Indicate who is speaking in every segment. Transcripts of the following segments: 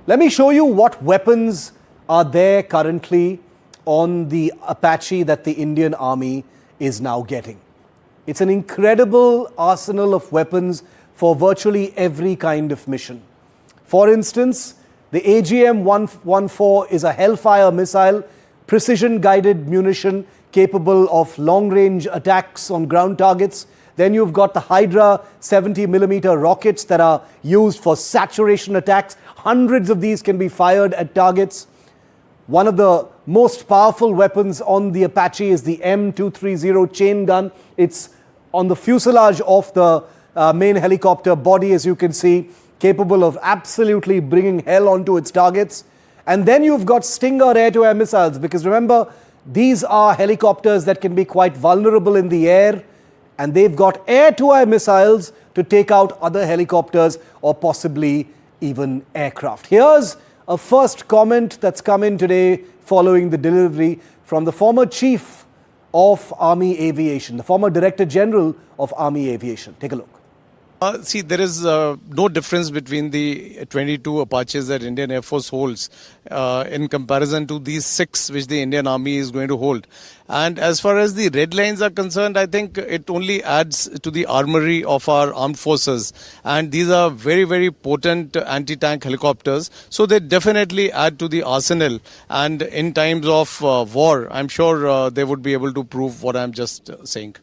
Speaker 1: Let me show you what weapons are there currently on the Apache that the Indian Army is now getting. It's an incredible arsenal of weapons for virtually every kind of mission. For instance, the AGM 114 is a Hellfire missile, precision-guided munition capable of long-range attacks on ground targets. Then you've got the Hydra 70mm rockets that are used for saturation attacks. Hundreds of these can be fired at targets. One of the most powerful weapons on the Apache is the M230 chain gun. It's on the fuselage of the main helicopter body, as you can see, capable of absolutely bringing hell onto its targets. And then you've got Stinger air-to-air missiles, because remember, these are helicopters that can be quite vulnerable in the air, and they've got air-to-air missiles to take out other helicopters or possibly even aircraft. Here's a first comment that's come in today following the delivery from the former chief of Army Aviation, the former Director General of Army Aviation. Take a look.
Speaker 2: See, there is no difference between the 22 Apaches that Indian Air Force holds in comparison to these 6 which the Indian Army is going to hold. And as far as the red lines are concerned, I think it only adds to the armory of our armed forces. And these are very, very potent anti-tank helicopters. So they definitely add to the arsenal. And in times of war, I'm sure they would be able to prove what I'm just saying.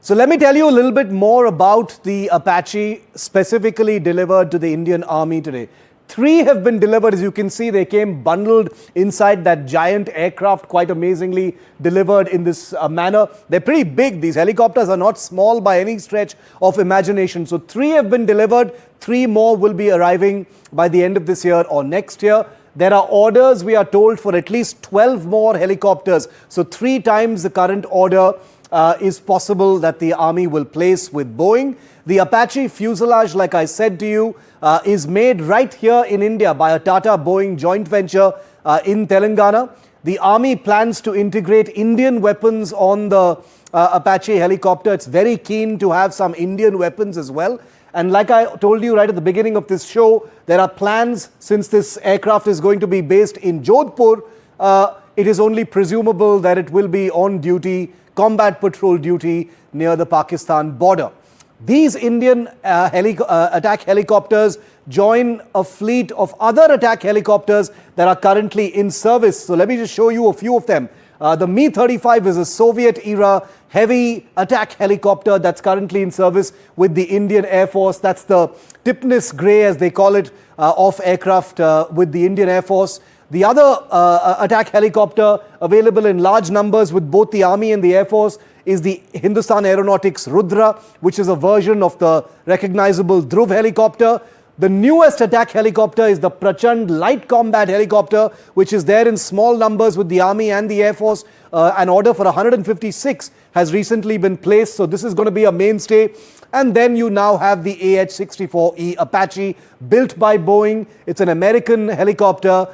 Speaker 1: So let me tell you a little bit more about the Apache specifically delivered to the Indian Army today. 3 have been delivered. As you can see, they came bundled inside that giant aircraft, quite amazingly delivered in this manner. They're pretty big. These helicopters are not small by any stretch of imagination. So 3 have been delivered. 3 more will be arriving by the end of this year or next year. There are orders, we are told, for at least 12 more helicopters. So 3 times the current order is possible that the Army will place with Boeing. The Apache fuselage, like I said to you, is made right here in India by a Tata-Boeing joint venture in Telangana. The Army plans to integrate Indian weapons on the Apache helicopter. It's very keen to have some Indian weapons as well. And like I told you right at the beginning of this show, there are plans, since this aircraft is going to be based in Jodhpur, it is only presumable that it will be on duty, combat patrol duty near the Pakistan border. These Indian attack helicopters join a fleet of other attack helicopters that are currently in service. So let me just show you a few of them. The Mi-35 is a Soviet-era heavy attack helicopter that's currently in service with the Indian Air Force. That's the Tipnis Grey, as they call it, of aircraft with the Indian Air Force. The other attack helicopter available in large numbers with both the Army and the Air Force is the Hindustan Aeronautics Rudra, which is a version of the recognizable Dhruv helicopter. The newest attack helicopter is the Prachand light combat helicopter, which is there in small numbers with the Army and the Air Force. An order for 156 has recently been placed, so this is going to be a mainstay. And then you now have the AH-64E Apache, built by Boeing. It's an American helicopter,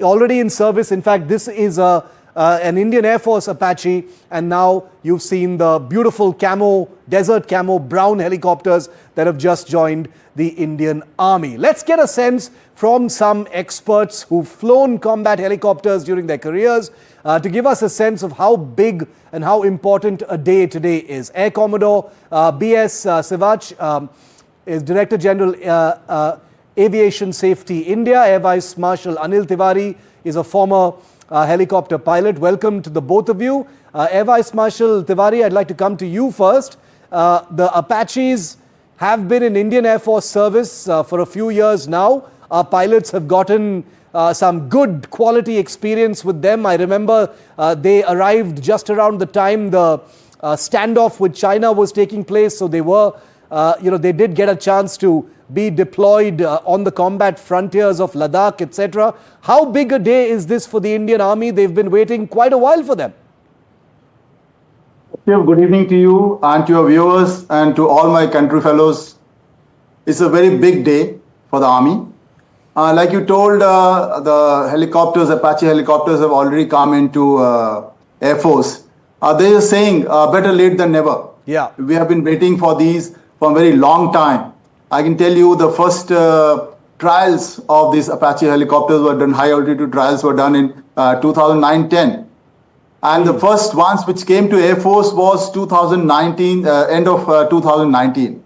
Speaker 1: already in service. In fact, this is an Indian Air Force Apache, and now you've seen the beautiful camo, desert camo brown helicopters that have just joined the Indian Army. Let's get a sense from some experts who've flown combat helicopters during their careers to give us a sense of how big and how important a day today is. Air Commodore BS Siwach is Director General Aviation Safety India. Air Vice Marshal Anil Tiwari is a former helicopter pilot. Welcome to the both of you. Air Vice Marshal Tiwari, I'd like to come to you first. The Apaches have been in Indian Air Force service for a few years now. Our pilots have gotten some good quality experience with them. I remember they arrived just around the time the standoff with China was taking place. So they were, they did get a chance to be deployed on the combat frontiers of Ladakh, etc. How big a day is this for the Indian Army? They've been waiting quite a while for them.
Speaker 3: Good evening to you and to your viewers and to all my country fellows. It's a very big day for the Army. Like you told, the helicopters, Apache helicopters have already come into Air Force. They are saying better late than never.
Speaker 1: Yeah.
Speaker 3: We have been waiting for these for a very long time. I can tell you the first trials of these Apache helicopters were done, high altitude trials were done in 2009-10. And the first ones which came to Air Force was 2019, end of 2019.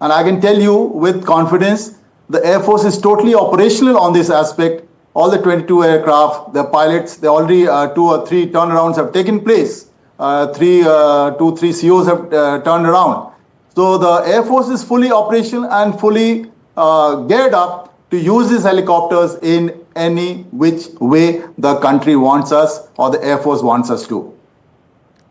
Speaker 3: And I can tell you with confidence, the Air Force is totally operational on this aspect. All the 22 aircraft, the pilots, they already 2 or 3 turnarounds have taken place. 3 COs have turned around. So the Air Force is fully operational and fully geared up to use these helicopters in any which way the country wants us or the Air Force wants us to.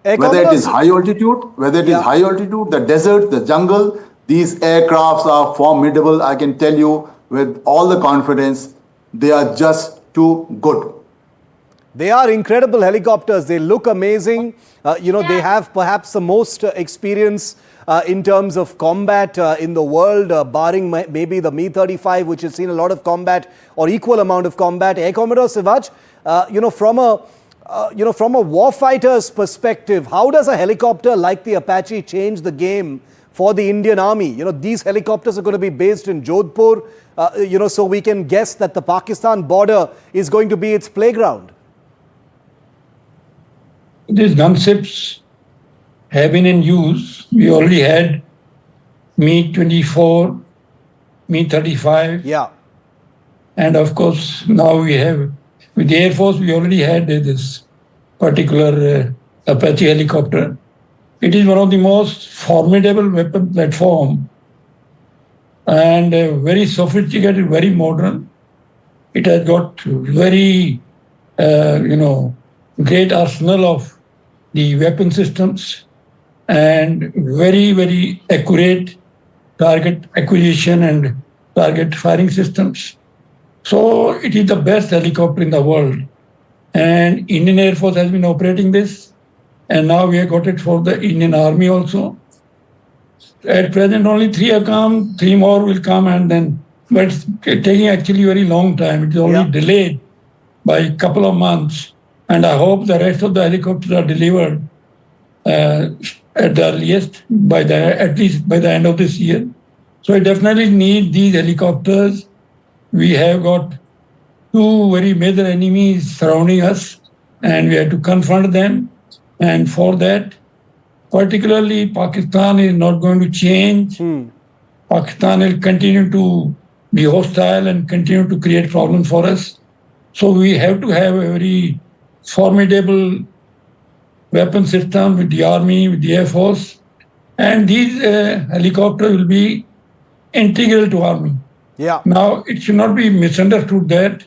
Speaker 3: Whether it is high altitude, the desert, the jungle, these aircrafts are formidable. I can tell you with all the confidence, they are just too good.
Speaker 1: They are incredible helicopters. They look amazing. They have perhaps the most experience in terms of combat in the world, barring maybe the Mi-35, which has seen a lot of combat or equal amount of combat. Air Commodore Siwach, from a warfighter's perspective, how does a helicopter like the Apache change the game for the Indian Army? These helicopters are going to be based in Jodhpur, so we can guess that the Pakistan border is going to be its playground.
Speaker 4: These gunships have been in use. We already had Mi-24, Mi-35.
Speaker 1: Yeah.
Speaker 4: And of course, now we have, with the Air Force, we already had this particular Apache helicopter. It is one of the most formidable weapon platform and very sophisticated, very modern. It has got very, great arsenal of the weapon systems and very, very accurate target acquisition and target firing systems. So it is the best helicopter in the world. And Indian Air Force has been operating this. And now we have got it for the Indian Army also. At present, only 3 have come, 3 more will come, and then, but it's taking actually very long time. It is only delayed by a couple of months. And I hope the rest of the helicopters are delivered at the earliest, at least by the end of this year. So I definitely need these helicopters. We have got 2 very major enemies surrounding us, and we have to confront them. And for that, particularly Pakistan is not going to change. Pakistan will continue to be hostile and continue to create problems for us. So we have to have a very formidable weapon system with the Army, with the Air Force. And these helicopters will be integral to Army.
Speaker 1: Yeah.
Speaker 4: Now, it should not be misunderstood that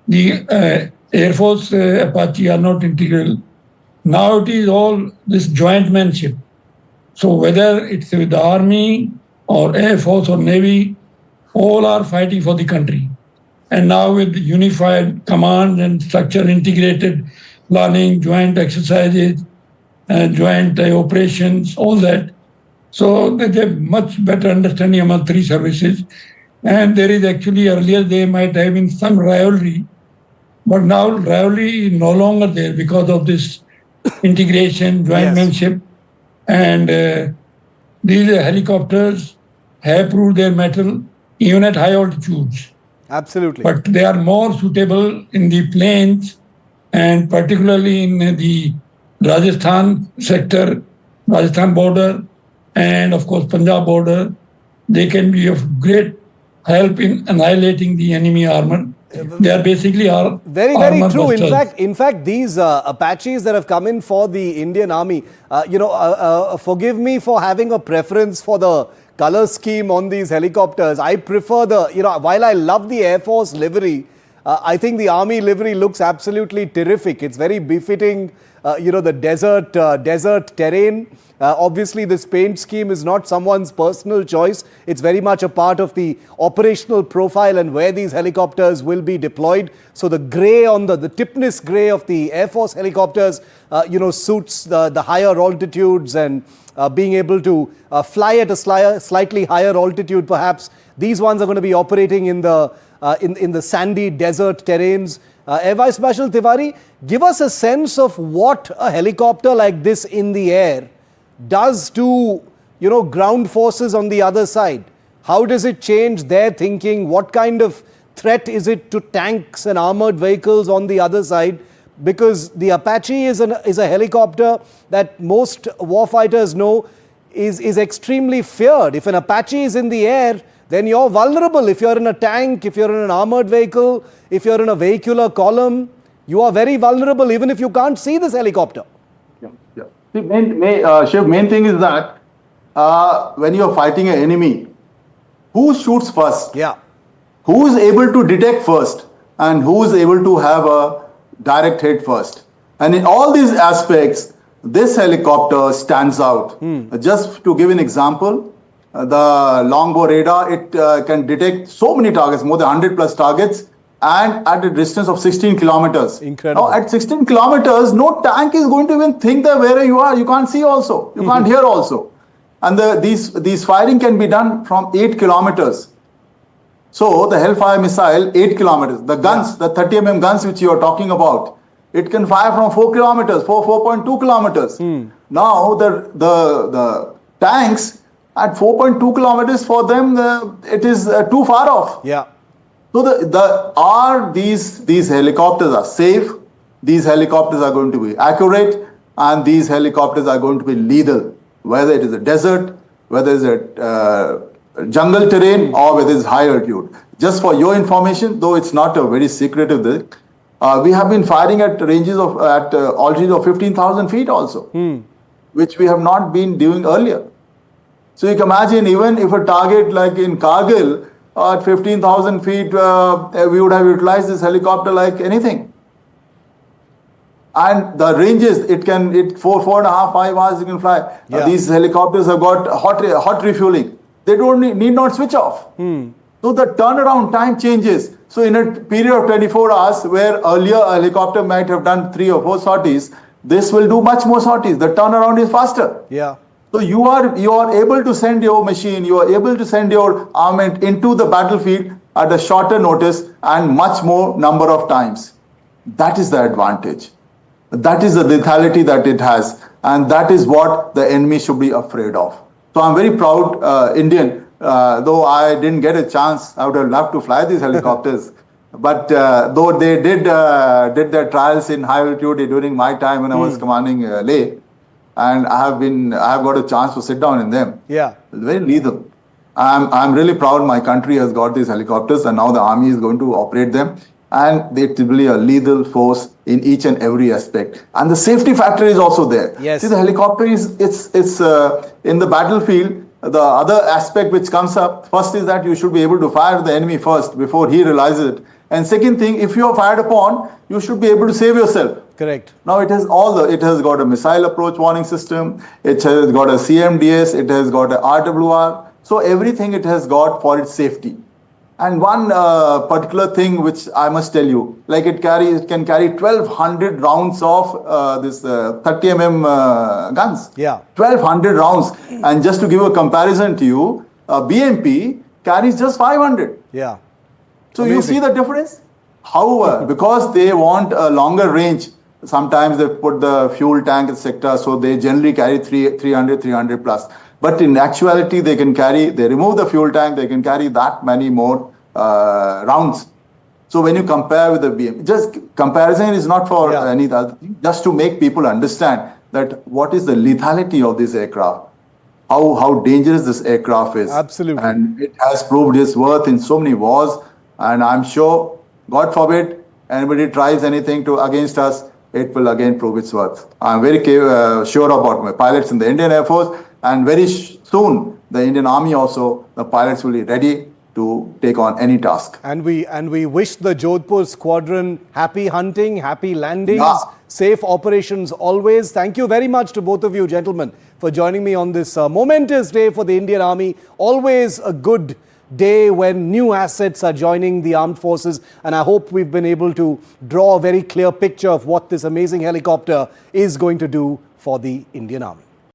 Speaker 4: the Air Force Apache are not integral. Now it is all this jointmanship. So whether it's with the Army or Air Force or Navy, all are fighting for the country. And now with unified command and structure, integrated planning, joint exercises, joint operations, all that. So they have much better understanding among 3 services. And there is actually, earlier there might have been some rivalry, but now rivalry is no longer there because of this integration, jointmanship. And these helicopters have proved their mettle even at high altitudes.
Speaker 1: Absolutely.
Speaker 4: But they are more suitable in the plains and particularly in the Rajasthan sector, Rajasthan border, and of course Punjab border. They can be of great help in annihilating the enemy armor. They are basically
Speaker 1: very true. In fact, these Apaches that have come in for the Indian Army, forgive me for having a preference for the color scheme on these helicopters. I prefer while I love the Air Force livery, I think the Army livery looks absolutely terrific. It's very befitting, the desert terrain. Obviously, this paint scheme is not someone's personal choice. It's very much a part of the operational profile and where these helicopters will be deployed. So the grey on the tipness grey of the Air Force helicopters, suits the higher altitudes and being able to fly at a slightly higher altitude, perhaps. These ones are going to be operating in the sandy desert terrains. Air Vice Marshal Tiwari, give us a sense of what a helicopter like this in the air does to, ground forces on the other side. How does it change their thinking? What kind of threat is it to tanks and armored vehicles on the other side? Because the Apache is a helicopter that most warfighters know is extremely feared. If an Apache is in the air, then you're vulnerable. If you're in a tank, if you're in an armored vehicle, if you're in a vehicular column, you are very vulnerable even if you can't see this helicopter.
Speaker 3: Yeah, yeah. The Shiv, main thing is that when you're fighting an enemy, who shoots first?
Speaker 1: Yeah.
Speaker 3: Who is able to detect first? And who is able to have a direct hit first? And in all these aspects, this helicopter stands out. Just to give an example, the longbow radar, it can detect so many targets, more than 100 plus targets, and at a distance of 16 kilometers.
Speaker 1: Incredible.
Speaker 3: Now, at 16 kilometers, no tank is going to even think that where you are. You can't see also. You can't hear also. And these firing can be done from 8 kilometers. So the Hellfire missile, 8 kilometers. The guns, the 30 guns which you are talking about, it can fire from 4 kilometers, 4.2 kilometers. Now the tanks at 4.2 kilometers, for them, it is too far off.
Speaker 1: Yeah.
Speaker 3: So these helicopters are safe, these helicopters are going to be accurate, and these helicopters are going to be lethal, whether it is a desert, whether it's a jungle terrain, or whether it's high altitude. Just for your information, though it's not a very secretive thing, we have been firing at ranges of altitude of 15,000 feet also, which we have not been doing earlier. So you can imagine, even if a target like in Kargil at 15,000 feet, we would have utilized this helicopter like anything. And the ranges, it 4.5, 5 hours you can fly.
Speaker 1: Yeah.
Speaker 3: These helicopters have got hot refueling. They need not switch off. So the turnaround time changes. So in a period of 24 hours, where earlier a helicopter might have done 3 or 4 sorties, this will do much more sorties. The turnaround is faster.
Speaker 1: Yeah.
Speaker 3: So you are able to send your machine, you are able to send your armament into the battlefield at a shorter notice and much more number of times. That is the advantage. That is the lethality that it has, and that is what the enemy should be afraid of. So I'm very proud Indian, though I didn't get a chance. I would have loved to fly these helicopters. But though they did their trials in high altitude during my time when I was commanding Leh, and I have got a chance to sit down in them.
Speaker 1: Yeah.
Speaker 3: It's very lethal. I'm really proud my country has got these helicopters, and now the army is going to operate them. And it will be a lethal force in each and every aspect. And the safety factor is also there.
Speaker 1: Yes.
Speaker 3: See, the helicopter it's in the battlefield. The other aspect which comes up first is that you should be able to fire the enemy first before he realizes it. And second thing, if you are fired upon, you should be able to save yourself.
Speaker 1: Correct.
Speaker 3: Now it has it has got a missile approach warning system. It has got a CMDS. It has got a RWR. So everything it has got for its safety. And one particular thing which I must tell you, like it can carry 1,200 rounds of this 30 guns.
Speaker 1: Yeah.
Speaker 3: 1,200 rounds. And just to give a comparison to you, BMP carries just 500.
Speaker 1: Yeah.
Speaker 3: So
Speaker 1: Amazing.
Speaker 3: you see the difference? However, because they want a longer range, sometimes they put the fuel tank, etc. So they generally carry 300 plus. But in actuality, they remove the fuel tank, they can carry that many more rounds. So when you compare with the BM, just comparison is not for any other thing, just to make people understand that what is the lethality of this aircraft, how dangerous this aircraft is.
Speaker 1: Absolutely.
Speaker 3: And it has proved its worth in so many wars. And I'm sure, God forbid, anybody tries anything against us, it will again prove its worth. I'm very sure about my pilots in the Indian Air Force, and very soon the Indian Army also, the pilots will be ready to take on any task.
Speaker 1: And we wish the Jodhpur squadron happy hunting, happy landings, safe operations always. Thank you very much to both of you, gentlemen, for joining me on this momentous day for the Indian Army. Always a good day when new assets are joining the armed forces, and I hope we've been able to draw a very clear picture of what this amazing helicopter is going to do for the Indian Army.